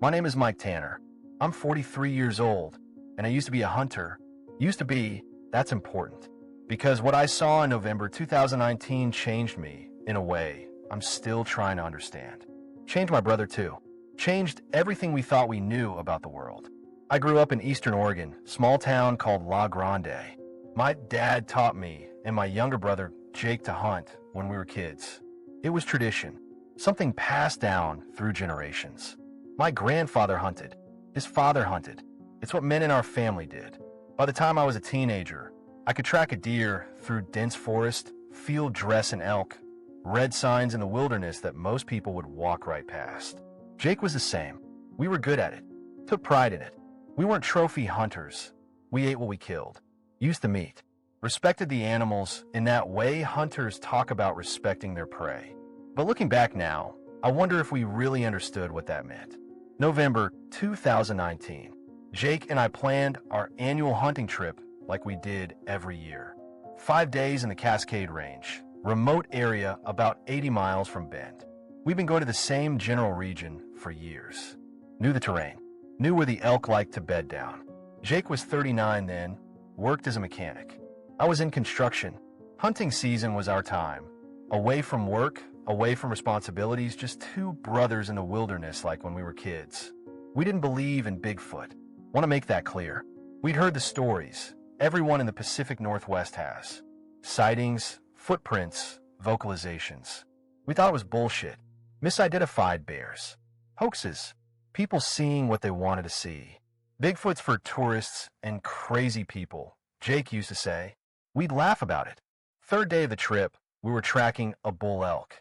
My name is Mike Tanner. I'm 43 years old, and I used to be a hunter. Used to be, that's important. Because what I saw in November 2019 changed me, in a way, I'm still trying to understand. Changed my brother too. Changed everything we thought we knew about the world. I grew up in Eastern Oregon, small town called La Grande. My dad taught me and my younger brother, Jake, to hunt when we were kids. It was tradition, something passed down through generations. My grandfather hunted. His father hunted. It's what men in our family did. By the time I was a teenager, I could track a deer through dense forest, field dress an elk, red signs in the wilderness that most people would walk right past. Jake was the same. We were good at it, took pride in it. We weren't trophy hunters. We ate what we killed, used the meat, respected the animals in that way hunters talk about respecting their prey. But looking back now, I wonder if we really understood what that meant. November 2019, Jake and I planned our annual hunting trip like we did every year. 5 days in the Cascade Range, remote area about 80 miles from Bend. We've been going to the same general region for years. Knew the terrain, knew where the elk liked to bed down. Jake was 39 then, worked as a mechanic. I was in construction. Hunting season was our time. Away from work, away from responsibilities, just two brothers in the wilderness like when we were kids. We didn't believe in Bigfoot. Want to make that clear. We'd heard the stories. Everyone in the Pacific Northwest has. Sightings, footprints, vocalizations. We thought it was bullshit. Misidentified bears. Hoaxes. People seeing what they wanted to see. Bigfoot's for tourists and crazy people, Jake used to say. We'd laugh about it. Third day of the trip, we were tracking a bull elk.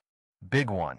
Big one.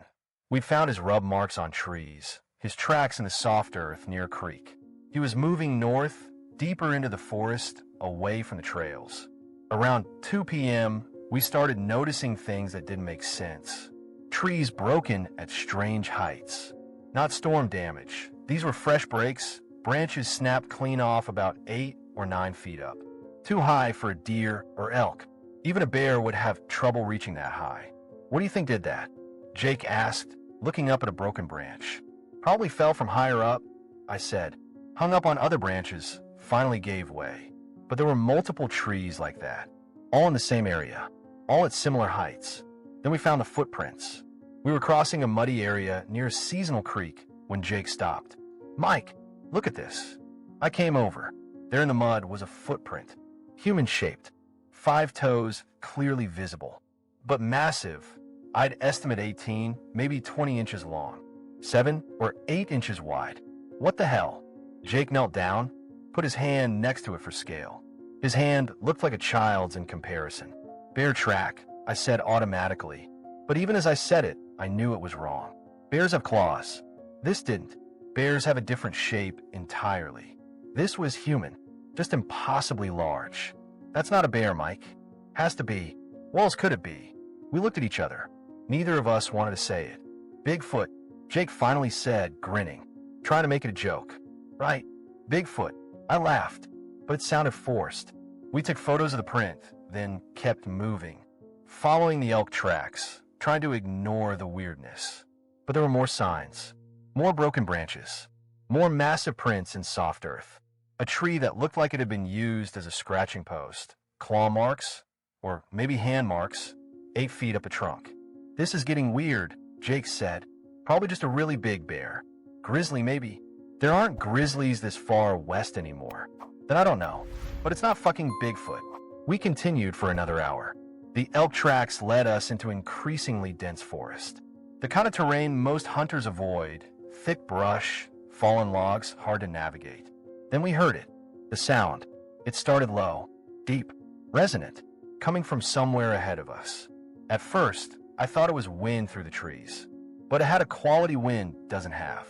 We'd found his rub marks on trees, his tracks in the soft earth near a creek. He was moving north, deeper into the forest, away from the trails. Around 2 p.m., we started noticing things that didn't make sense. Trees broken at strange heights. Not storm damage. These were fresh breaks, branches snapped clean off about 8 or 9 feet up. Too high for a deer or elk. Even a bear would have trouble reaching that high. What do you think did that? Jake asked, looking up at a broken branch. Probably fell from higher up, I said. Hung up on other branches, finally gave way. But there were multiple trees like that, all in the same area, all at similar heights. Then we found the footprints. We were crossing a muddy area near a seasonal creek when Jake stopped. Mike, look at this. I came over. There in the mud was a footprint, human-shaped, 5 toes clearly visible, but massive. I'd estimate 18, maybe 20 inches long, 7 or 8 inches wide. What the hell? Jake knelt down, put his hand next to it for scale. His hand looked like a child's in comparison. Bear track, I said automatically. But even as I said it, I knew it was wrong. Bears have claws. This didn't. Bears have a different shape entirely. This was human, just impossibly large. That's not a bear, Mike. Has to be. What else could it be? We looked at each other. Neither of us wanted to say it. Bigfoot, Jake finally said, grinning, trying to make it a joke. Right, Bigfoot. I laughed, but it sounded forced. We took photos of the print, then kept moving, following the elk tracks, trying to ignore the weirdness. But there were more signs, more broken branches, more massive prints in soft earth. A tree that looked like it had been used as a scratching post, claw marks, or maybe hand marks, 8 feet up a trunk. This is getting weird, Jake said. Probably just a really big bear. Grizzly, maybe. There aren't grizzlies this far west anymore. Then I don't know. But it's not fucking Bigfoot. We continued for another hour. The elk tracks led us into increasingly dense forest. The kind of terrain most hunters avoid. Thick brush, fallen logs, hard to navigate. Then we heard it. The sound. It started low, deep, resonant, coming from somewhere ahead of us. At first, I thought it was wind through the trees. But it had a quality wind doesn't have.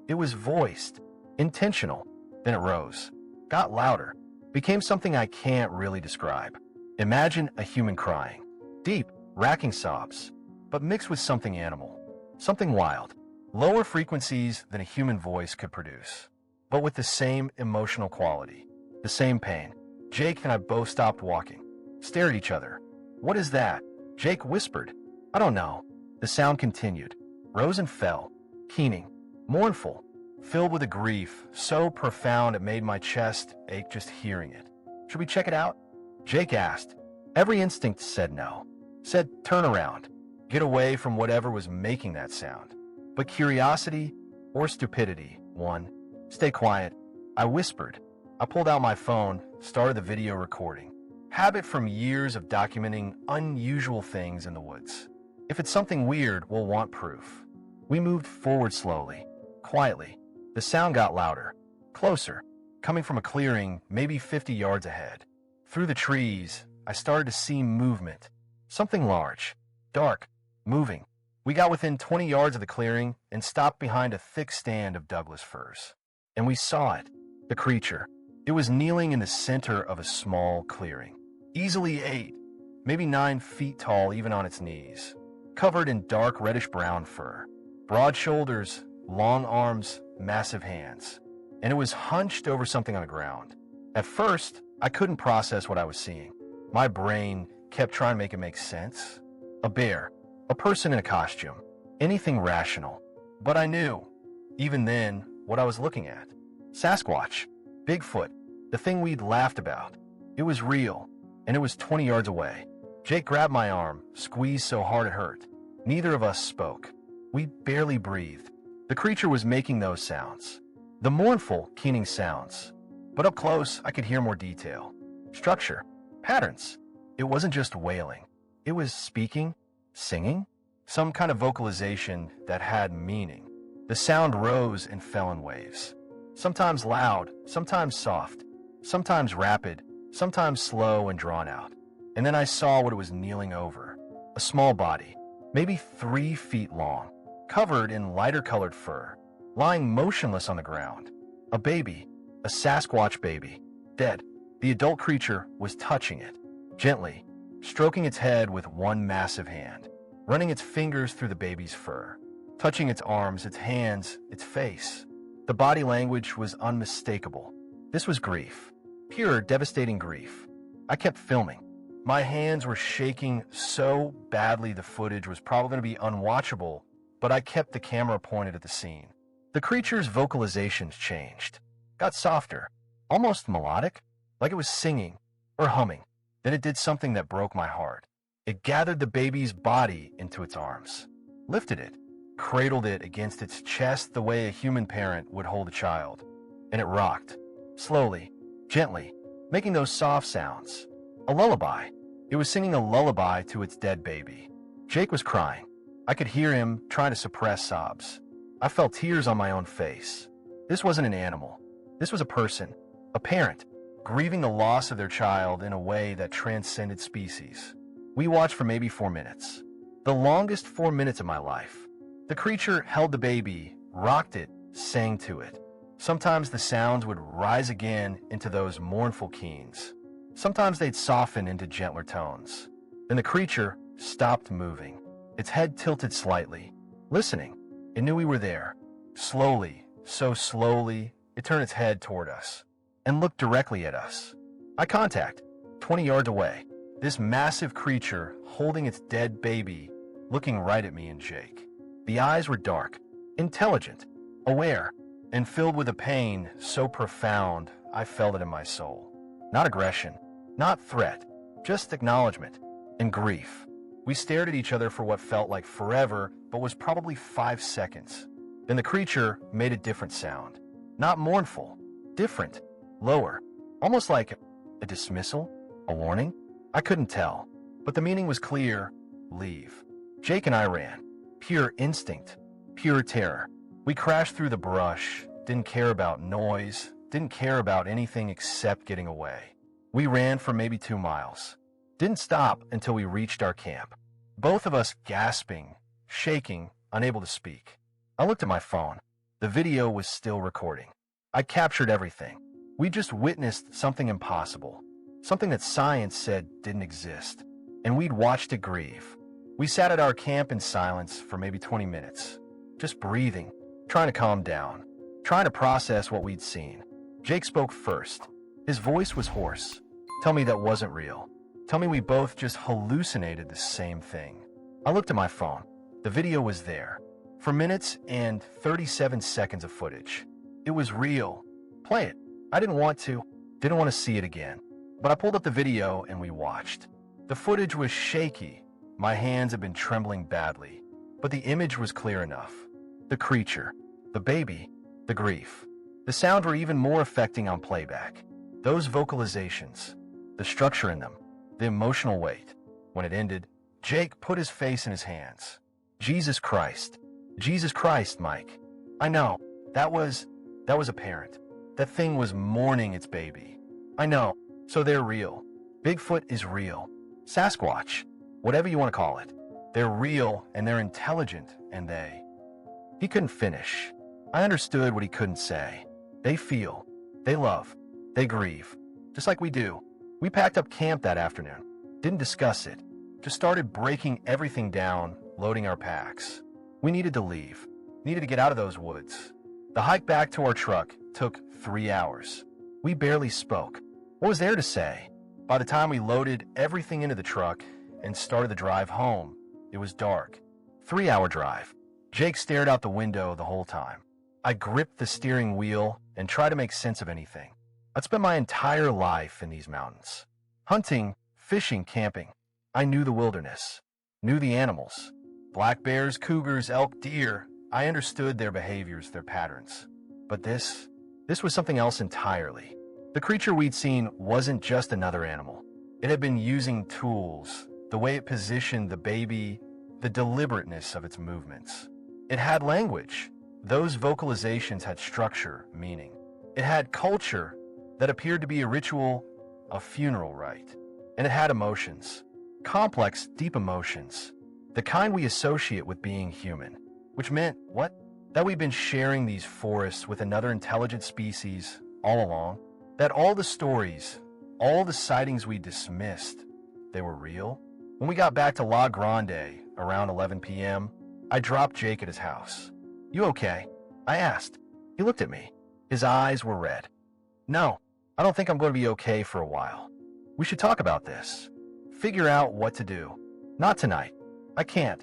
It was voiced, intentional. Then it rose, got louder, became something I can't really describe. Imagine a human crying. Deep, racking sobs, but mixed with something animal, something wild. Lower frequencies than a human voice could produce, but with the same emotional quality, the same pain. Jake and I both stopped walking, stared at each other. What is that? Jake whispered. I don't know. The sound continued, rose and fell, keening, mournful, filled with a grief so profound it made my chest ache just hearing it. Should we check it out? Jake asked. Every instinct said no. Said turn around. Get away from whatever was making that sound. But curiosity or stupidity won. Stay quiet. I whispered. I pulled out my phone, started the video recording. Habit from years of documenting unusual things in the woods. If it's something weird, we'll want proof. We moved forward slowly, quietly. The sound got louder, closer, coming from a clearing maybe 50 yards ahead. Through the trees, I started to see movement. Something large, dark, moving. We got within 20 yards of the clearing and stopped behind a thick stand of Douglas firs. And we saw it, the creature. It was kneeling in the center of a small clearing. Easily 8, maybe 9 feet tall even on its knees. Covered in dark reddish-brown fur. Broad shoulders, long arms, massive hands. And it was hunched over something on the ground. At first, I couldn't process what I was seeing. My brain kept trying to make it make sense. A bear, a person in a costume, anything rational. But I knew, even then, what I was looking at. Sasquatch, Bigfoot, the thing we'd laughed about. It was real, and it was 20 yards away. Jake grabbed my arm, squeezed so hard it hurt. Neither of us spoke. We barely breathed. The creature was making those sounds. The mournful, keening sounds. But up close, I could hear more detail. Structure. Patterns. It wasn't just wailing. It was speaking, singing, some kind of vocalization that had meaning. The sound rose and fell in waves. Sometimes loud, sometimes soft, sometimes rapid, sometimes slow and drawn out. And then I saw what it was kneeling over. A small body, maybe 3 feet long, covered in lighter-colored fur, lying motionless on the ground. A baby, a Sasquatch baby, dead. The adult creature was touching it, gently, stroking its head with one massive hand, running its fingers through the baby's fur, touching its arms, its hands, its face. The body language was unmistakable. This was grief, pure, devastating grief. I kept filming. My hands were shaking so badly the footage was probably going to be unwatchable, but I kept the camera pointed at the scene. The creature's vocalizations changed, got softer, almost melodic, like it was singing or humming. Then it did something that broke my heart. It gathered the baby's body into its arms, lifted it, cradled it against its chest the way a human parent would hold a child, and it rocked, slowly, gently, making those soft sounds. A lullaby. It was singing a lullaby to its dead baby. Jake was crying. I could hear him trying to suppress sobs. I felt tears on my own face. This wasn't an animal. This was a person, a parent, grieving the loss of their child in a way that transcended species. We watched for maybe 4 minutes. The longest 4 minutes of my life. The creature held the baby, rocked it, sang to it. Sometimes the sounds would rise again into those mournful keens. Sometimes they'd soften into gentler tones. Then the creature stopped moving. Its head tilted slightly, listening. It knew we were there. Slowly, so slowly, it turned its head toward us and looked directly at us. Eye contact, 20 yards away. This massive creature holding its dead baby, looking right at me and Jake. The eyes were dark, intelligent, aware, and filled with a pain so profound I felt it in my soul. Not aggression, not threat, just acknowledgement and grief. We stared at each other for what felt like forever, but was probably 5 seconds. Then the creature made a different sound. Not mournful, different, lower, almost like a dismissal, a warning. I couldn't tell, but the meaning was clear. Leave. Jake and I ran. Pure instinct, pure terror. We crashed through the brush, didn't care about noise, didn't care about anything except getting away. We ran for maybe 2 miles. Didn't stop until we reached our camp. Both of us gasping, shaking, unable to speak. I looked at my phone. The video was still recording. I captured everything. We just witnessed something impossible. Something that science said didn't exist. And we'd watched it grieve. We sat at our camp in silence for maybe 20 minutes. Just breathing, trying to calm down, trying to process what we'd seen. Jake spoke first. His voice was hoarse. Tell me that wasn't real. Tell me we both just hallucinated the same thing. I looked at my phone. The video was there. For minutes and 37 seconds of footage. It was real. Play it. I didn't want to see it again. But I pulled up the video and we watched. The footage was shaky. My hands had been trembling badly. But the image was clear enough. The creature, the baby, the grief. The sound were even more affecting on playback. Those vocalizations, the structure in them, the emotional weight. When it ended, Jake put his face in his hands. Jesus Christ, Mike. I know, that was apparent. That thing was mourning its baby. I know, so they're real. Bigfoot is real. Sasquatch, whatever you want to call it. They're real and they're intelligent and they... He couldn't finish. I understood what he couldn't say. They feel, they love, they grieve, just like we do. We packed up camp that afternoon, didn't discuss it, just started breaking everything down, loading our packs. We needed to leave, needed to get out of those woods. The hike back to our truck took 3 hours. We barely spoke. What was there to say? By the time we loaded everything into the truck and started the drive home, it was dark. 3-hour drive. Jake stared out the window the whole time. I gripped the steering wheel and tried to make sense of anything. I'd spent my entire life in these mountains. Hunting, fishing, camping. I knew the wilderness, knew the animals. Black bears, cougars, elk, deer. I understood their behaviors, their patterns. But this was something else entirely. The creature we'd seen wasn't just another animal. It had been using tools, the way it positioned the baby, the deliberateness of its movements. It had language. Those vocalizations had structure, meaning. It had culture that appeared to be a ritual, a funeral rite. And it had emotions. Complex, deep emotions. The kind we associate with being human. Which meant, what? That we've been sharing these forests with another intelligent species all along. That all the stories, all the sightings we dismissed, they were real. When we got back to La Grande around 11 p.m., I dropped Jake at his house. "You okay?" I asked. He looked at me. His eyes were red. "No, I don't think I'm going to be okay for a while. We should talk about this. Figure out what to do. Not tonight. I can't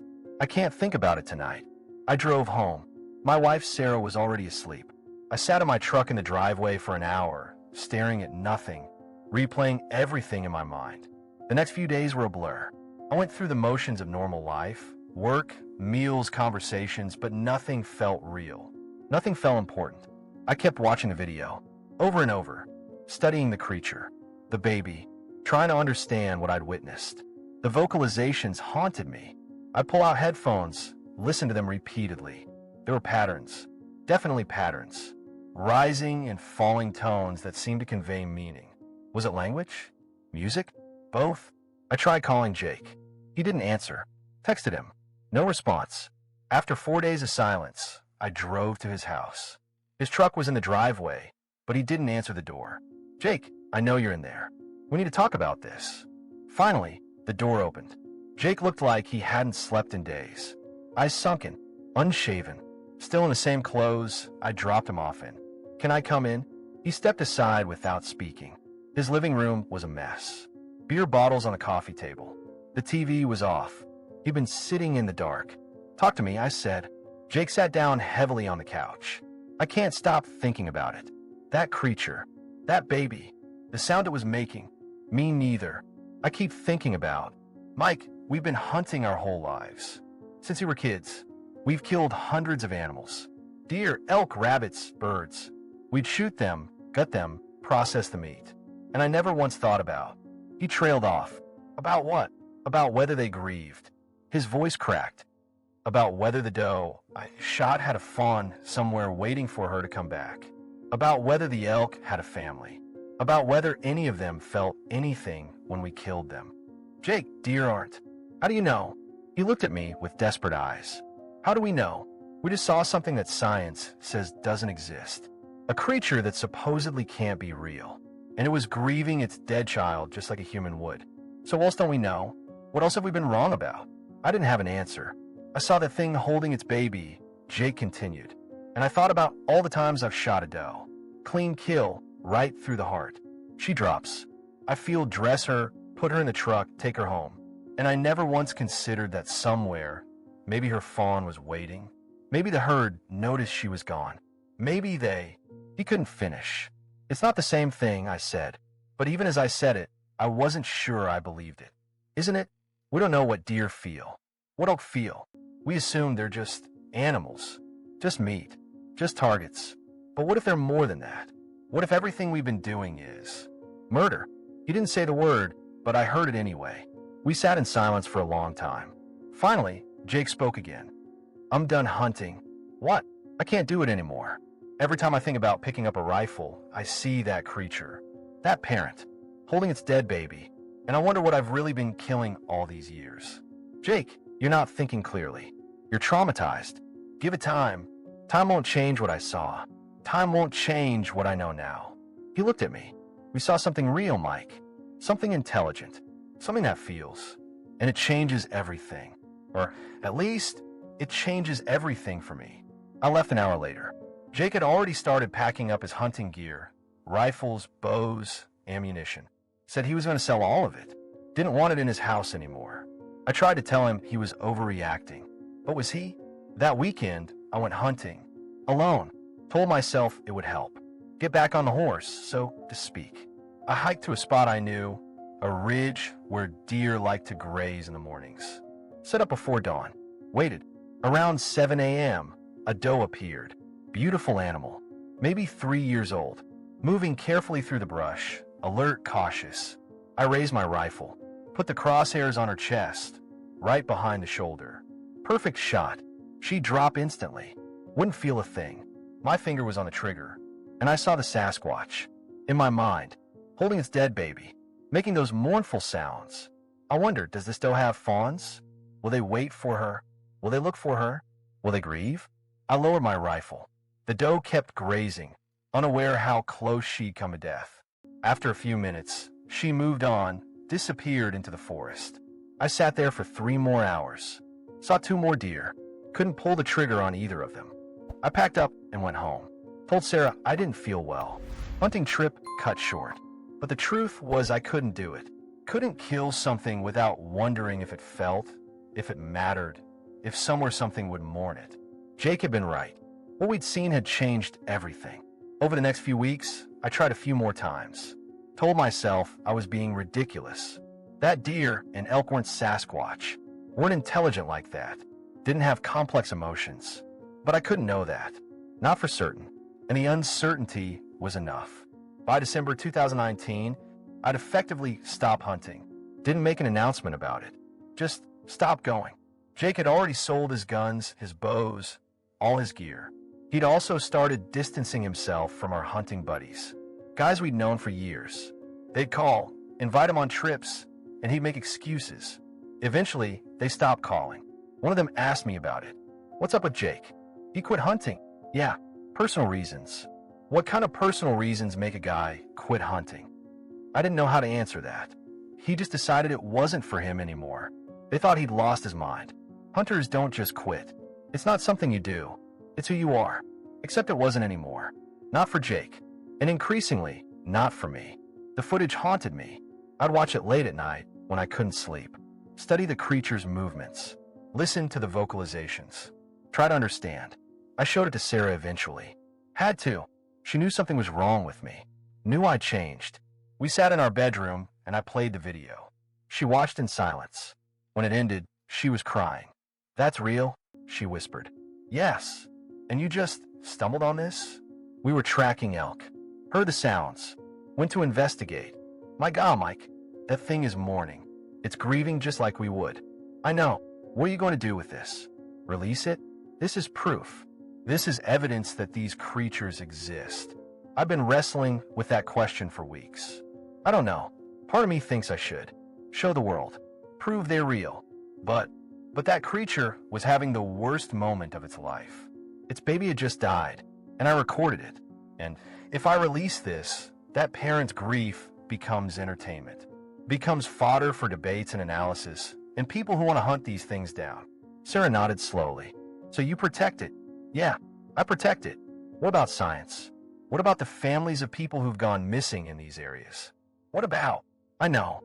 think about it tonight." I drove home. My wife Sarah was already asleep. I sat in my truck in the driveway for an hour, staring at nothing, replaying everything in my mind. The next few days were a blur. I went through the motions of normal life, work, meals, conversations, but nothing felt real. Nothing felt important. I kept watching the video, over and over, studying the creature, the baby, trying to understand what I'd witnessed. The vocalizations haunted me. I'd pull out headphones, listen to them repeatedly. There were patterns, definitely patterns, rising and falling tones that seemed to convey meaning. Was it language? Music? Both? I tried calling Jake. He didn't answer. Texted him. No response. After 4 days of silence, I drove to his house. His truck was in the driveway, but he didn't answer the door. "Jake, I know you're in there. We need to talk about this." Finally, the door opened. Jake looked like he hadn't slept in days. Eyes sunken, unshaven, still in the same clothes I dropped him off in. "Can I come in?" He stepped aside without speaking. His living room was a mess. Beer bottles on the coffee table. The TV was off. He'd been sitting in the dark. "Talk to me," I said. Jake sat down heavily on the couch. "I can't stop thinking about it. That creature, that baby, the sound it was making. Me neither. I keep thinking about. Mike, we've been hunting our whole lives. Since we were kids, we've killed hundreds of animals. Deer, elk, rabbits, birds. We'd shoot them, gut them, process the meat. And I never once thought about." He trailed off. "About what?" "About whether they grieved." His voice cracked. "About whether the doe I shot had a fawn somewhere waiting for her to come back. About whether the elk had a family. About whether any of them felt anything when we killed them." "Jake, deer aren't." "How do you know?" He looked at me with desperate eyes. "How do we know? We just saw something that science says doesn't exist. A creature that supposedly can't be real. And it was grieving its dead child just like a human would. So what else don't we know? What else have we been wrong about?" I didn't have an answer. I saw the thing holding its baby. Jake continued. "And I thought about all the times I've shot a doe. Clean kill, right through the heart. She drops. I feel dress her, put her in the truck, take her home. And I never once considered that somewhere, maybe her fawn was waiting. Maybe the herd noticed she was gone. Maybe they He couldn't finish. It's not the same thing, I said. But even as I said it, I wasn't sure I believed it. Isn't it? We don't know what deer feel. What elk feel. We assume they're just animals. Just meat. Just targets. But what if they're more than that? What if everything we've been doing is murder? He didn't say the word, but I heard it anyway. We sat in silence for a long time. Finally, Jake spoke again. I'm done hunting. What? I can't do it anymore. Every time I think about picking up a rifle, I see that creature, that parent, holding its dead baby, and I wonder what I've really been killing all these years. Jake, you're not thinking clearly. You're traumatized. Give it time. Time won't change what I saw. Time won't change what I know now. He looked at me. We saw something real, Mike. Something intelligent. Something that feels. And it changes everything. Or at least, it changes everything for me. I left an hour later. Jake had already started packing up his hunting gear. Rifles, bows, ammunition. Said he was going to sell all of it. Didn't want it in his house anymore. I tried to tell him he was overreacting. But was he? That weekend, I went hunting. Alone. Told myself it would help. Get back on the horse, so to speak. I hiked to a spot I knew, a ridge where deer like to graze in the mornings. Set up before dawn. Waited. Around 7 a.m., a doe appeared. Beautiful animal. Maybe 3 years old. Moving carefully through the brush. Alert, cautious. I raised my rifle. Put the crosshairs on her chest. Right behind the shoulder. Perfect shot. She'd drop instantly. Wouldn't feel a thing. My finger was on the trigger. And I saw the Sasquatch. In my mind. Holding its dead baby. Making those mournful sounds. I wondered, does this doe have fawns? Will they wait for her? Will they look for her? Will they grieve? I lowered my rifle. The doe kept grazing, unaware how close she'd come to death. After a few minutes, she moved on, disappeared into the forest. I sat there for 3 more hours. Saw 2 more deer. Couldn't pull the trigger on either of them. I packed up and went home. Told Sarah I didn't feel well. Hunting trip cut short. But the truth was I couldn't do it. Couldn't kill something without wondering if it felt, if it mattered, if somewhere something would mourn it. Jake had been right. What we'd seen had changed everything. Over the next few weeks, I tried a few more times. Told myself I was being ridiculous. That deer and elk weren't Sasquatch. Weren't intelligent like that. Didn't have complex emotions. But I couldn't know that. Not for certain. And the uncertainty was enough. By December 2019, I'd effectively stopped hunting. Didn't make an announcement about it. Just stopped going. Jake had already sold his guns, his bows, all his gear. He'd also started distancing himself from our hunting buddies. Guys we'd known for years. They'd call, invite him on trips, and he'd make excuses. Eventually, they stopped calling. One of them asked me about it. What's up with Jake? He quit hunting. Yeah, personal reasons. What kind of personal reasons make a guy quit hunting? I didn't know how to answer that. He just decided it wasn't for him anymore. They thought he'd lost his mind. Hunters don't just quit. It's not something you do. It's who you are. Except it wasn't anymore. Not for Jake. And increasingly, not for me. The footage haunted me. I'd watch it late at night when I couldn't sleep. Study the creature's movements. Listen to the vocalizations. Try to understand. I showed it to Sarah eventually. Had to. She knew something was wrong with me. Knew I'd changed. We sat in our bedroom and I played the video. She watched in silence. When it ended, she was crying. That's real? She whispered. Yes. And you just stumbled on this? We were tracking elk. Heard the sounds. Went to investigate. My God, Mike, that thing is mourning. It's grieving just like we would. I know. What are you going to do with this? Release it? This is proof. This is evidence that these creatures exist. I've been wrestling with that question for weeks. I don't know. Part of me thinks I should. Show the world. Prove they're real. But that creature was having the worst moment of its life. Its baby had just died, and I recorded it. And if I release this, that parent's grief becomes entertainment. Becomes fodder for debates and analysis, and people who want to hunt these things down. Sarah nodded slowly. So you protect it? Yeah, I protect it. What about science? What about the families of people who've gone missing in these areas? What about? I know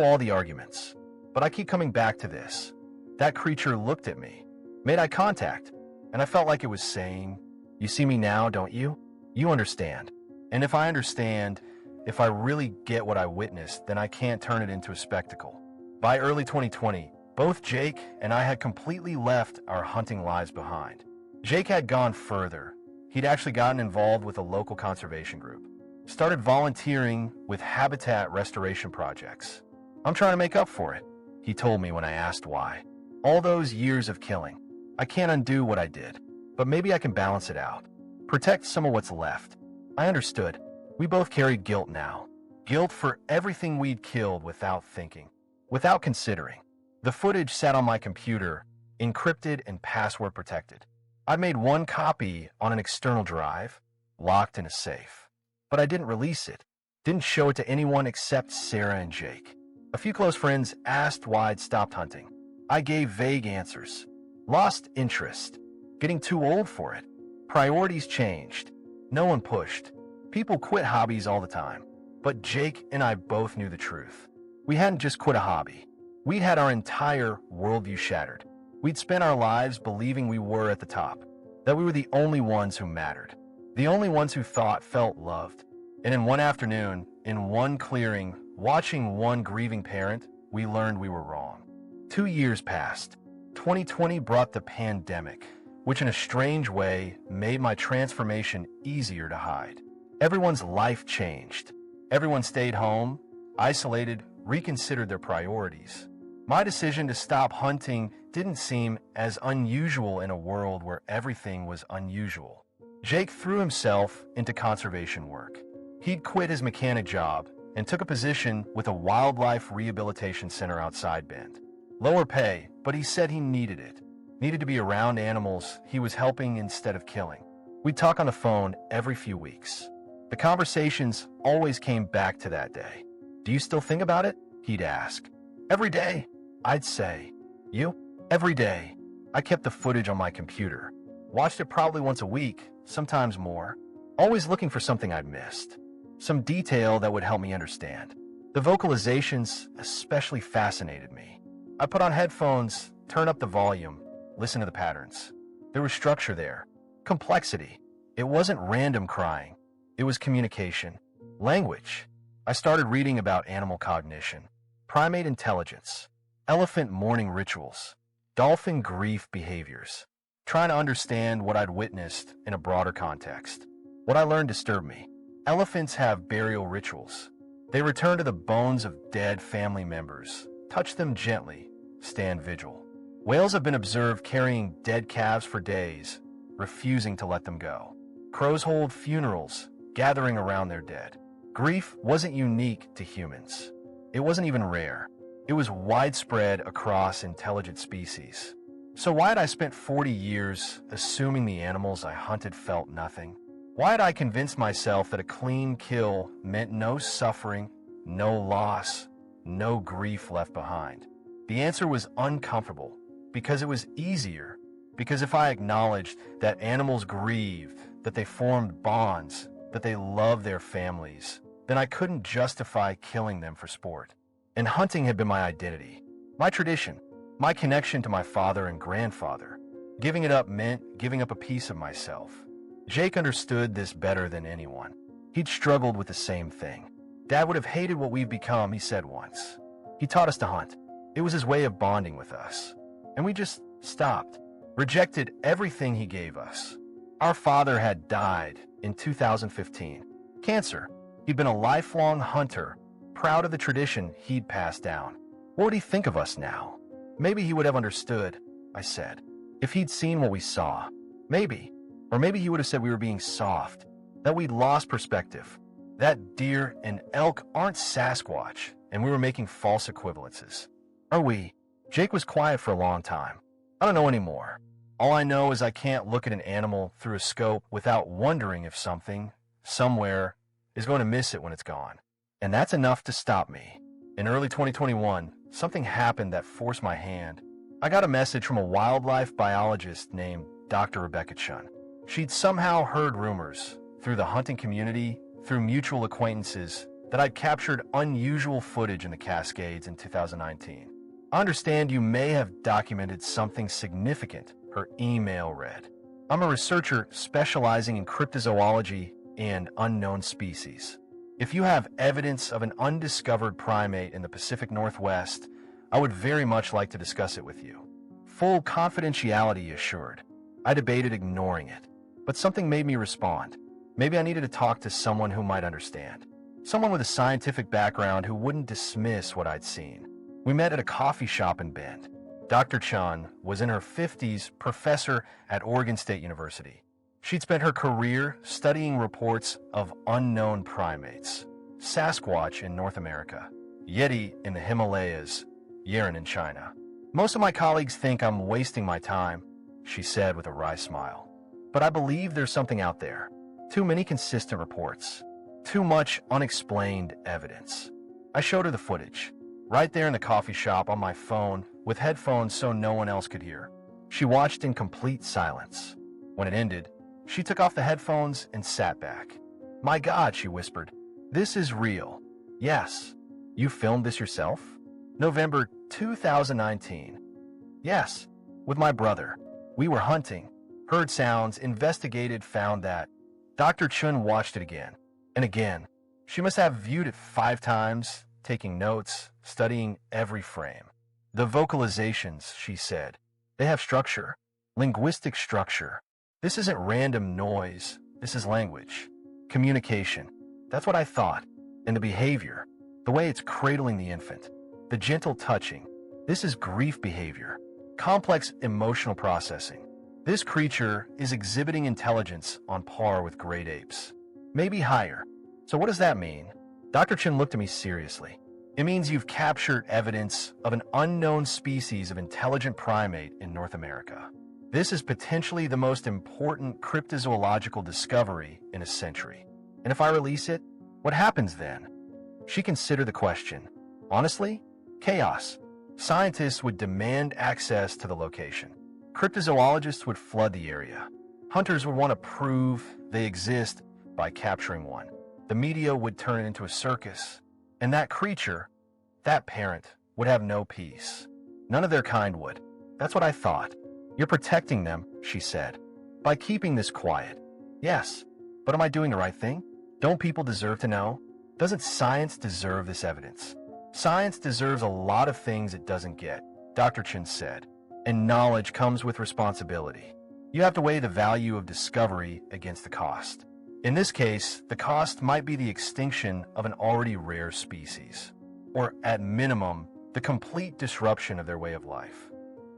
all the arguments. But I keep coming back to this. That creature looked at me, made eye contact, and I felt like it was saying, you see me now, don't you? You understand. And if I understand, if I really get what I witnessed, then I can't turn it into a spectacle. By early 2020, both Jake and I had completely left our hunting lives behind. Jake had gone further. He'd actually gotten involved with a local conservation group, started volunteering with habitat restoration projects. I'm trying to make up for it, he told me when I asked why. All those years of killing. I can't undo what I did, but maybe I can balance it out. Protect some of what's left. I understood. We both carried guilt now. Guilt for everything we'd killed without thinking, without considering. The footage sat on my computer, encrypted and password protected. I'd made one copy on an external drive, locked in a safe. But I didn't release it, didn't show it to anyone except Sarah and Jake. A few close friends asked why I'd stopped hunting. I gave vague answers. Lost interest. Getting too old for it. Priorities changed. No one pushed. People quit hobbies all the time. But Jake and I both knew the truth. We hadn't just quit a hobby. We'd had our entire worldview shattered. We'd spent our lives believing we were at the top, that we were the only ones who mattered, the only ones who thought, felt loved. And in one afternoon, in one clearing, watching one grieving parent, we learned we were wrong. 2 years passed. 2020 brought the pandemic, which in a strange way made my transformation easier to hide. Everyone's life changed. Everyone stayed home, isolated, reconsidered their priorities. My decision to stop hunting didn't seem as unusual in a world where everything was unusual. Jake threw himself into conservation work. He'd quit his mechanic job and took a position with a wildlife rehabilitation center outside Bend. Lower pay, but he said he needed it. Needed to be around animals he was helping instead of killing. We'd talk on the phone every few weeks. The conversations always came back to that day. Do you still think about it? He'd ask. Every day, I'd say. You? Every day. I kept the footage on my computer. Watched it probably once a week, sometimes more. Always looking for something I'd missed. Some detail that would help me understand. The vocalizations especially fascinated me. I put on headphones, turn up the volume, listen to the patterns. There was structure there. Complexity. It wasn't random crying. It was communication. Language. I started reading about animal cognition, primate intelligence, elephant mourning rituals, dolphin grief behaviors, trying to understand what I'd witnessed in a broader context. What I learned disturbed me. Elephants have burial rituals. They return to the bones of dead family members, touch them gently, stand vigil. Whales have been observed carrying dead calves for days, refusing to let them go. Crows hold funerals, gathering around their dead. Grief wasn't unique to humans. It wasn't even rare. It was widespread across intelligent species. So why had I spent 40 years assuming the animals I hunted felt nothing? Why had I convinced myself that a clean kill meant no suffering, no loss, no grief left behind? The answer was uncomfortable, because it was easier. Because if I acknowledged that animals grieved, that they formed bonds, that they loved their families, then I couldn't justify killing them for sport. And hunting had been my identity, my tradition, my connection to my father and grandfather. Giving it up meant giving up a piece of myself. Jake understood this better than anyone. He'd struggled with the same thing. Dad would have hated what we've become, he said once. He taught us to hunt. It was his way of bonding with us. And we just stopped, rejected everything he gave us. Our father had died in 2015. Cancer. He'd been a lifelong hunter, proud of the tradition he'd passed down. What would he think of us now? Maybe he would have understood, I said, if he'd seen what we saw. Maybe. Or maybe he would have said we were being soft, that we'd lost perspective, that deer and elk aren't Sasquatch, and we were making false equivalences. Are we? Jake was quiet for a long time. I don't know anymore. All I know is I can't look at an animal through a scope without wondering if something, somewhere, is going to miss it when it's gone. And that's enough to stop me. In early 2021, something happened that forced my hand. I got a message from a wildlife biologist named Dr. Rebecca Chun. She'd somehow heard rumors, through the hunting community, through mutual acquaintances, that I'd captured unusual footage in the Cascades in 2019. I understand you may have documented something significant, her email read. I'm a researcher specializing in cryptozoology and unknown species. If you have evidence of an undiscovered primate in the Pacific Northwest, I would very much like to discuss it with you. Full confidentiality assured. I debated ignoring it, but something made me respond. Maybe I needed to talk to someone who might understand. Someone with a scientific background who wouldn't dismiss what I'd seen. We met at a coffee shop in Bend. Dr. Chun was in her 50s, professor at Oregon State University. She'd spent her career studying reports of unknown primates, Sasquatch in North America, Yeti in the Himalayas, Yeren in China. Most of my colleagues think I'm wasting my time, she said with a wry smile. But I believe there's something out there. Too many consistent reports. Too much unexplained evidence. I showed her the footage, right there in the coffee shop on my phone, with headphones so no one else could hear. She watched in complete silence. When it ended, she took off the headphones and sat back. "My God," she whispered. "This is real." "Yes." "You filmed this yourself?" November 2019. "Yes, with my brother. We were hunting, heard sounds, investigated, found that." Dr. Chun watched it again and again. She must have viewed it 5 times, taking notes, studying every frame. "The vocalizations," she said. "They have structure, linguistic structure. This isn't random noise. This is language. Communication." That's what I thought. And the behavior, the way it's cradling the infant, the gentle touching. This is grief behavior, complex emotional processing. This creature is exhibiting intelligence on par with great apes, maybe higher. So what does that mean? Dr. Chin looked at me seriously. It means you've captured evidence of an unknown species of intelligent primate in North America. This is potentially the most important cryptozoological discovery in a century. And if I release it, what happens then? She considered the question. Honestly, chaos. Scientists would demand access to the location. Cryptozoologists would flood the area. Hunters would want to prove they exist by capturing one. The media would turn it into a circus. And that creature, that parent, would have no peace. None of their kind would. That's what I thought. "You're protecting them," she said, "by keeping this quiet." "Yes, but am I doing the right thing? Don't people deserve to know? Doesn't science deserve this evidence?" "Science deserves a lot of things it doesn't get," Dr. Chin said. "And knowledge comes with responsibility. You have to weigh the value of discovery against the cost. In this case, the cost might be the extinction of an already rare species, or at minimum, the complete disruption of their way of life."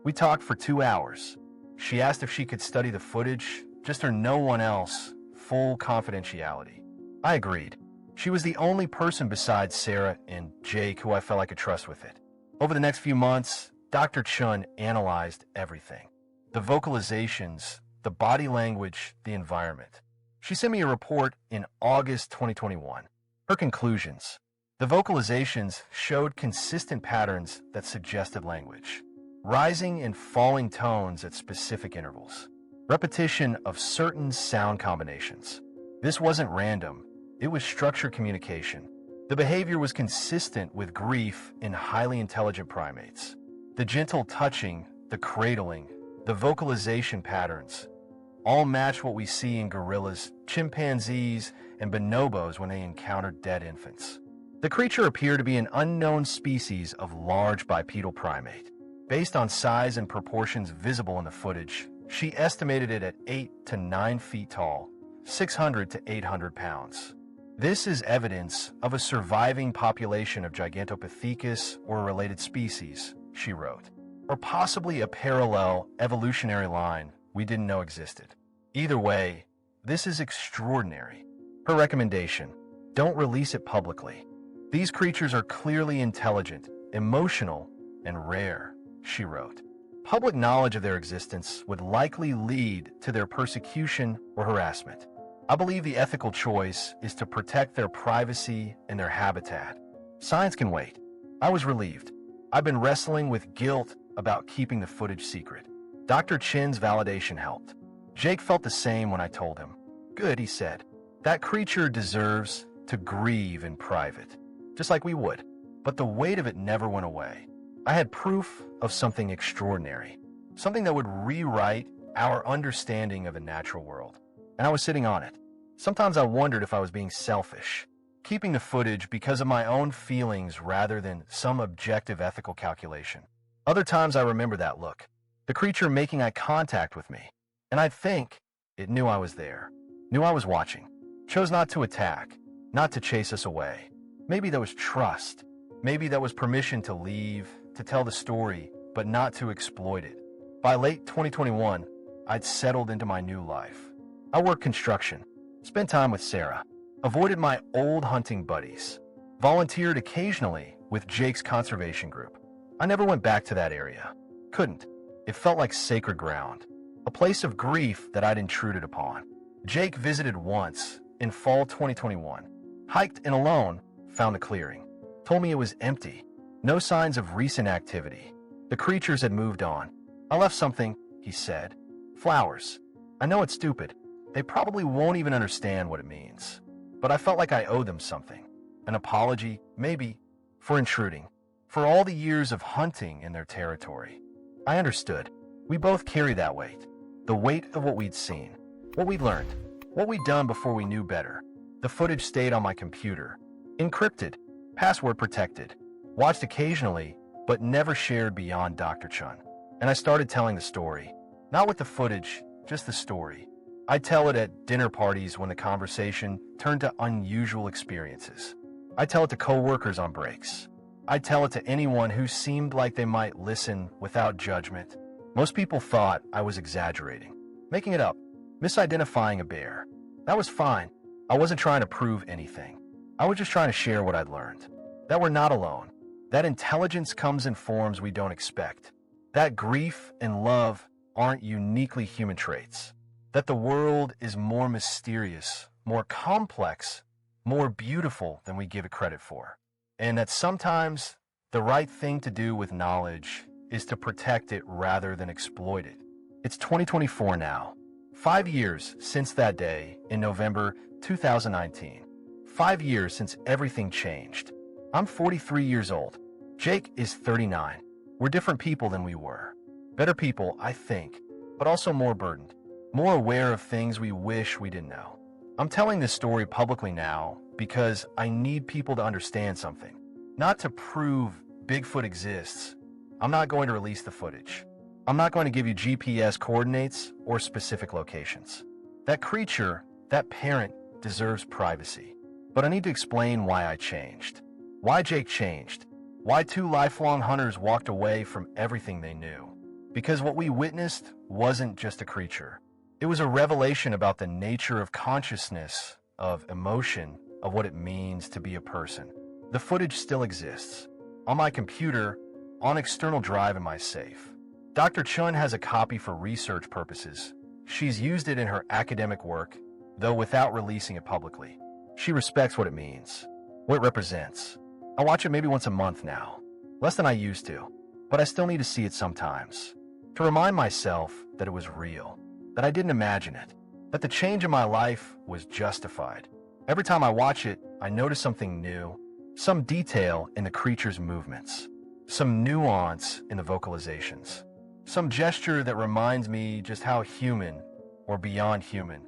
We talked for 2 hours. She asked if she could study the footage, just her no one else, full confidentiality. I agreed. She was the only person besides Sarah and Jake who I felt I could trust with it. Over the next few months, Dr. Chun analyzed everything. The vocalizations, the body language, the environment. She sent me a report in August 2021. Her conclusions. The vocalizations showed consistent patterns that suggested language. Rising and falling tones at specific intervals. Repetition of certain sound combinations. This wasn't random. It was structured communication. The behavior was consistent with grief in highly intelligent primates. The gentle touching, the cradling, the vocalization patterns all match what we see in gorillas, chimpanzees, and bonobos when they encounter dead infants. The creature appeared to be an unknown species of large bipedal primate. Based on size and proportions visible in the footage, she estimated it at 8 to 9 feet tall, 600 to 800 pounds. This is evidence of a surviving population of Gigantopithecus or a related species, she wrote, or possibly a parallel evolutionary line we didn't know existed. Either way, this is extraordinary. Her recommendation: don't release it publicly. These creatures are clearly intelligent, emotional, and rare, she wrote. Public knowledge of their existence would likely lead to their persecution or harassment. I believe the ethical choice is to protect their privacy and their habitat. Science can wait. I was relieved. I've been wrestling with guilt about keeping the footage secret. Dr. Chin's validation helped. Jake felt the same when I told him. "Good," he said. "That creature deserves to grieve in private, just like we would." But the weight of it never went away. I had proof of something extraordinary, something that would rewrite our understanding of the natural world. And I was sitting on it. Sometimes I wondered if I was being selfish, keeping the footage because of my own feelings rather than some objective ethical calculation. Other times I remember that look, the creature making eye contact with me, and I'd think it knew I was there, knew I was watching, chose not to attack, not to chase us away. Maybe that was trust. Maybe that was permission to leave, to tell the story, but not to exploit it. By late 2021, I'd settled into my new life. I worked construction, spent time with Sarah, avoided my old hunting buddies, volunteered occasionally with Jake's conservation group. I never went back to that area. Couldn't. It felt like sacred ground, a place of grief that I'd intruded upon. Jake visited once in fall 2021, hiked in alone, found the clearing, told me it was empty, no signs of recent activity. The creatures had moved on. I left something, he said. Flowers. I know it's stupid. They probably won't even understand what it means. But I felt like I owed them something. An apology, maybe, for intruding, for all the years of hunting in their territory. I understood. We both carry that weight. The weight of what we'd seen, what we'd learned, what we'd done before we knew better. The footage stayed on my computer, encrypted, password protected, watched occasionally, but never shared beyond Dr. Chun. And I started telling the story. Not with the footage, just the story. I'd tell it at dinner parties when the conversation turned to unusual experiences. I'd tell it to coworkers on breaks. I'd tell it to anyone who seemed like they might listen without judgment. Most people thought I was exaggerating, making it up, misidentifying a bear. That was fine. I wasn't trying to prove anything. I was just trying to share what I'd learned. That we're not alone. That intelligence comes in forms we don't expect. That grief and love aren't uniquely human traits. That the world is more mysterious, more complex, more beautiful than we give it credit for. And that sometimes the right thing to do with knowledge is to protect it rather than exploit it. It's 2024 now. 5 years since that day in November 2019. 5 years since everything changed. I'm 43 years old. Jake is 39. We're different people than we were. Better people, I think, but also more burdened, more aware of things we wish we didn't know. I'm telling this story publicly now because I need people to understand something. Not to prove Bigfoot exists. I'm not going to release the footage. I'm not going to give you GPS coordinates or specific locations. That creature, that parent, deserves privacy. But I need to explain why I changed. Why Jake changed. Why 2 lifelong hunters walked away from everything they knew. Because what we witnessed wasn't just a creature. It was a revelation about the nature of consciousness, of emotion, of what it means to be a person. The footage still exists. On my computer, on external drive in my safe. Dr. Chun has a copy for research purposes. She's used it in her academic work, though without releasing it publicly. She respects what it means, what it represents. I watch it maybe once a month now, less than I used to, but I still need to see it sometimes, to remind myself that it was real, that I didn't imagine it, that the change in my life was justified. Every time I watch it, I notice something new, some detail in the creature's movements, some nuance in the vocalizations, some gesture that reminds me just how human, or beyond human,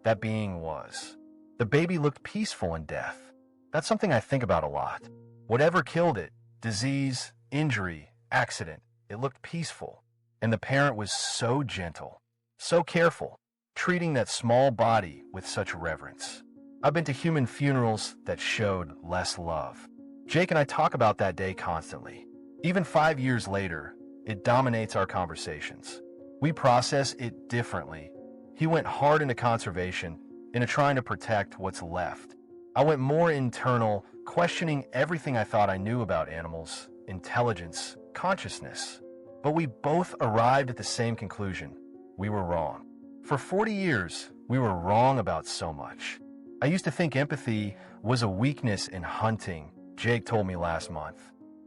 that being was. The baby looked peaceful in death. That's something I think about a lot. Whatever killed it, disease, injury, accident, it looked peaceful. And the parent was so gentle, so careful, treating that small body with such reverence. I've been to human funerals that showed less love. Jake and I talk about that day constantly. Even 5 years later, it dominates our conversations. We process it differently. He went hard into conservation, into trying to protect what's left. I went more internal, questioning everything I thought I knew about animals, intelligence, consciousness. But we both arrived at the same conclusion. We were wrong. For 40 years, we were wrong about so much. I used to think empathy was a weakness in hunting, Jake told me last month.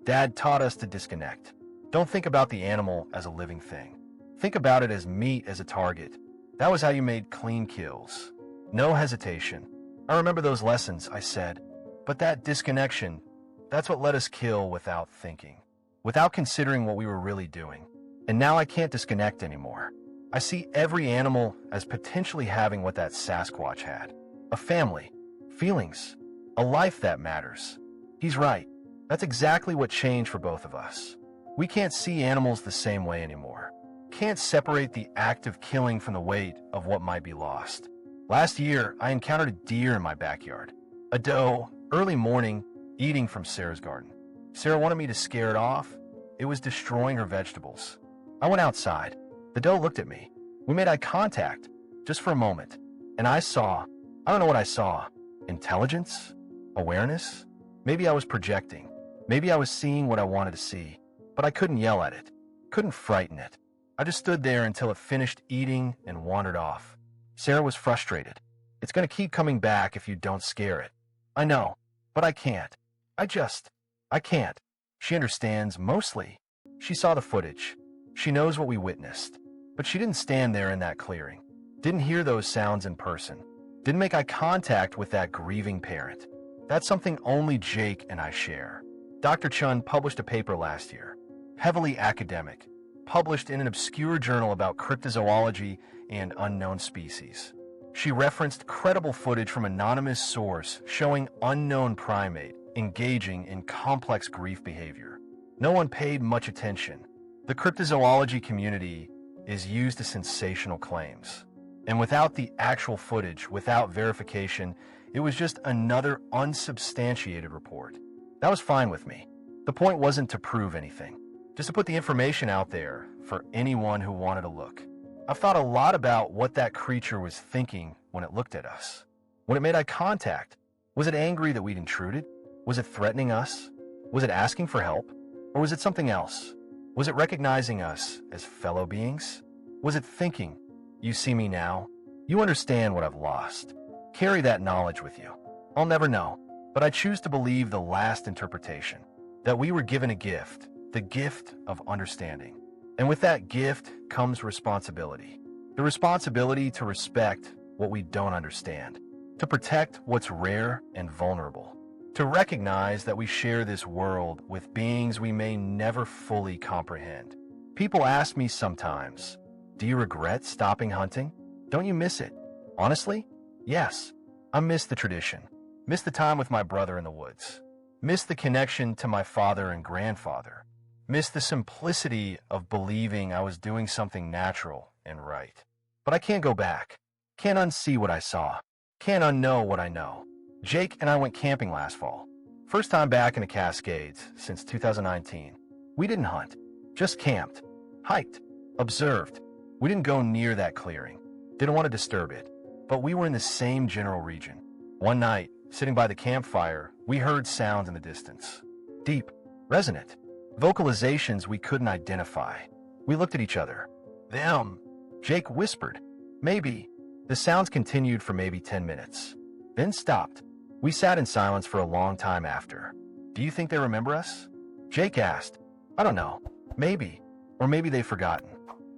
Dad taught us to disconnect. Don't think about the animal as a living thing. Think about it as meat as a target. That was how you made clean kills. No hesitation. I remember those lessons, I said. But that disconnection, that's what let us kill without thinking, without considering what we were really doing. And now I can't disconnect anymore. I see every animal as potentially having what that Sasquatch had. a family, feelings, a life that matters. He's right. That's exactly what changed for both of us. We can't see animals the same way anymore. Can't separate the act of killing from the weight of what might be lost. Last year, I encountered a deer in my backyard. A doe, early morning, eating from Sarah's garden. Sarah wanted me to scare it off. It was destroying her vegetables. I went outside. The doe looked at me. We made eye contact, just for a moment. And I don't know what I saw. Intelligence? Awareness? Maybe I was projecting. Maybe I was seeing what I wanted to see. But I couldn't yell at it. Couldn't frighten it. I just stood there until it finished eating and wandered off. Sarah was frustrated. It's going to keep coming back if you don't scare it. I know, but I can't. I can't. She understands, mostly. She saw the footage. She knows what we witnessed. But she didn't stand there in that clearing. Didn't hear those sounds in person. Didn't make eye contact with that grieving parent. That's something only Jake and I share. Dr. Chun published a paper last year, heavily academic, published in an obscure journal about cryptozoology and unknown species. She referenced credible footage from anonymous source showing unknown primate engaging in complex grief behavior. No one paid much attention. The cryptozoology community is used to sensational claims. And without the actual footage, without verification, it was just another unsubstantiated report. That was fine with me. The point wasn't to prove anything, just to put the information out there for anyone who wanted to look. I've thought a lot about what that creature was thinking when it looked at us. When it made eye contact, was it angry that we'd intruded? Was it threatening us? Was it asking for help? Or was it something else? Was it recognizing us as fellow beings? Was it thinking, you see me now? You understand what I've lost. Carry that knowledge with you. I'll never know, but I choose to believe the last interpretation, that we were given a gift, the gift of understanding. And with that gift comes responsibility. The responsibility to respect what we don't understand, to protect what's rare and vulnerable, to recognize that we share this world with beings we may never fully comprehend. People ask me sometimes, do you regret stopping hunting? Don't you miss it? Honestly, yes. I miss the tradition, miss the time with my brother in the woods, miss the connection to my father and grandfather, miss the simplicity of believing I was doing something natural and right. But I can't go back, can't unsee what I saw, can't unknow what I know. Jake and I went camping last fall. First time back in the Cascades since 2019. We didn't hunt, just camped, hiked, observed. We didn't go near that clearing, didn't want to disturb it, but we were in the same general region. One night, sitting by the campfire, we heard sounds in the distance. Deep, resonant, vocalizations we couldn't identify. We looked at each other. Them, Jake whispered. Maybe. The sounds continued for maybe 10 minutes, then stopped. We sat in silence for a long time after. Do you think they remember us? Jake asked. I don't know. Maybe. Or maybe they've forgotten.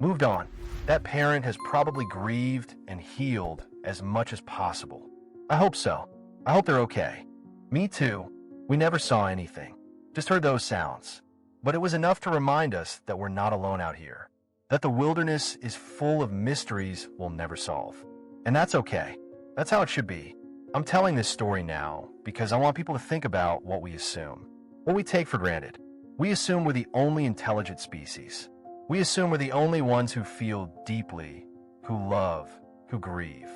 Moved on. That parent has probably grieved and healed as much as possible. I hope so. I hope they're okay. Me too. We never saw anything. Just heard those sounds. But it was enough to remind us that we're not alone out here. That the wilderness is full of mysteries we'll never solve. And that's okay. That's how it should be. I'm telling this story now because I want people to think about what we assume, what we take for granted. We assume we're the only intelligent species. We assume we're the only ones who feel deeply, who love, who grieve.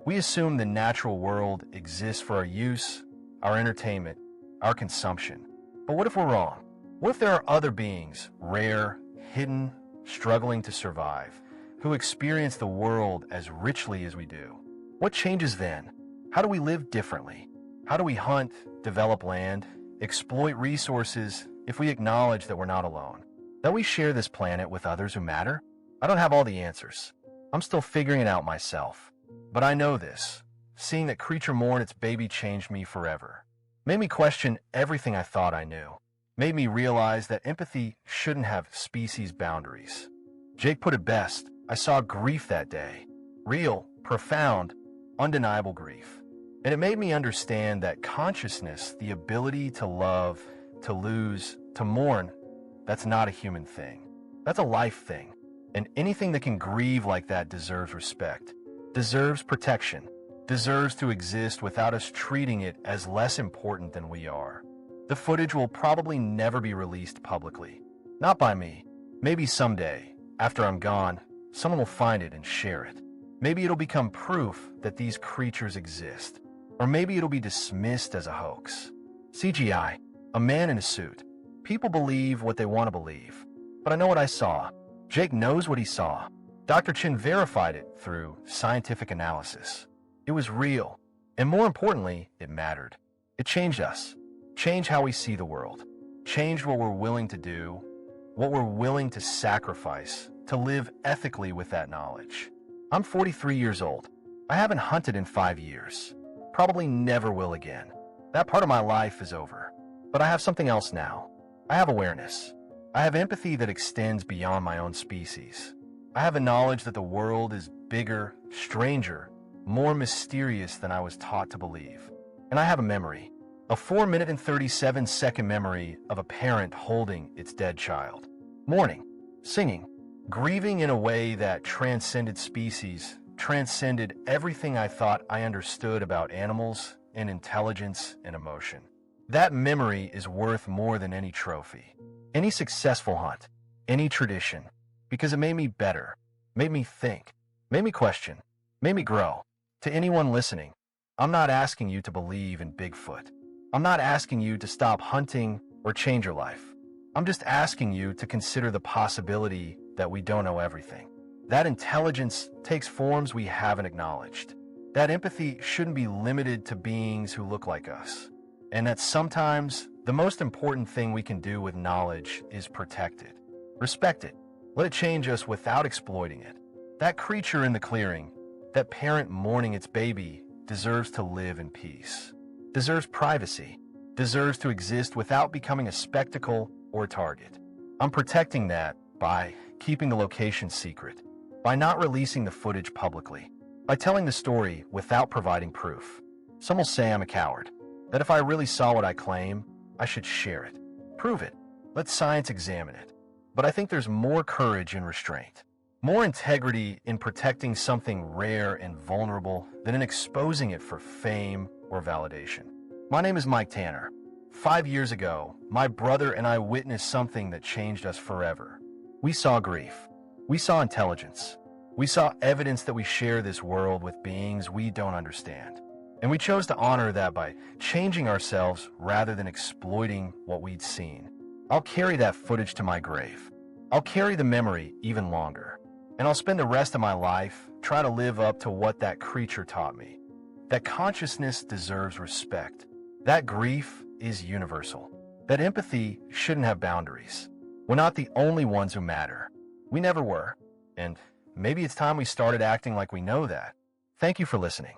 We assume the natural world exists for our use, our entertainment, our consumption. But what if we're wrong? What if there are other beings, rare, hidden, struggling to survive, who experience the world as richly as we do? What changes then? How do we live differently? How do we hunt, develop land, exploit resources if we acknowledge that we're not alone? That we share this planet with others who matter? I don't have all the answers. I'm still figuring it out myself. But I know this. Seeing that creature mourn its baby changed me forever. Made me question everything I thought I knew. Made me realize that empathy shouldn't have species boundaries. Jake put it best. I saw grief that day. Real, profound, undeniable grief. And it made me understand that consciousness, the ability to love, to lose, to mourn, that's not a human thing. That's a life thing. And anything that can grieve like that deserves respect, deserves protection, deserves to exist without us treating it as less important than we are. The footage will probably never be released publicly. Not by me. Maybe someday, after I'm gone, someone will find it and share it. Maybe it'll become proof that these creatures exist. Or maybe it'll be dismissed as a hoax. CGI, a man in a suit. People believe what they want to believe. But I know what I saw. Jake knows what he saw. Dr. Chin verified it through scientific analysis. It was real. And more importantly, it mattered. It changed us. Changed how we see the world. Changed what we're willing to do, what we're willing to sacrifice to live ethically with that knowledge. I'm 43 years old. I haven't hunted in 5 years. Probably never will again. That part of my life is over. But I have something else now. I have awareness. I have empathy that extends beyond my own species. I have a knowledge that the world is bigger, stranger, more mysterious than I was taught to believe. And I have a memory. A 4-minute and 37-second memory of a parent holding its dead child. Mourning, singing, grieving in a way that transcended species, transcended everything I thought I understood about animals and intelligence and emotion. That memory is worth more than any trophy, any successful hunt, any tradition, because it made me better, made me think, made me question, made me grow. To anyone listening, I'm not asking you to believe in Bigfoot. I'm not asking you to stop hunting or change your life. I'm just asking you to consider the possibility that we don't know everything. That intelligence takes forms we haven't acknowledged. That empathy shouldn't be limited to beings who look like us. And that sometimes the most important thing we can do with knowledge is protect it. Respect it. Let it change us without exploiting it. That creature in the clearing, that parent mourning its baby, deserves to live in peace. Deserves privacy, deserves to exist without becoming a spectacle or a target. I'm protecting that by keeping the location secret, by not releasing the footage publicly, by telling the story without providing proof. Some will say I'm a coward, that if I really saw what I claim, I should share it. Prove it. Let science examine it. But I think there's more courage in restraint, more integrity in protecting something rare and vulnerable than in exposing it for fame or validation. My name is Mike Tanner. 5 years ago, my brother and I witnessed something that changed us forever. We saw grief. We saw intelligence. We saw evidence that we share this world with beings we don't understand. And we chose to honor that by changing ourselves rather than exploiting what we'd seen. I'll carry that footage to my grave. I'll carry the memory even longer. And I'll spend the rest of my life trying to live up to what that creature taught me. That consciousness deserves respect. That grief is universal. That empathy shouldn't have boundaries. We're not the only ones who matter. We never were. And maybe it's time we started acting like we know that. Thank you for listening.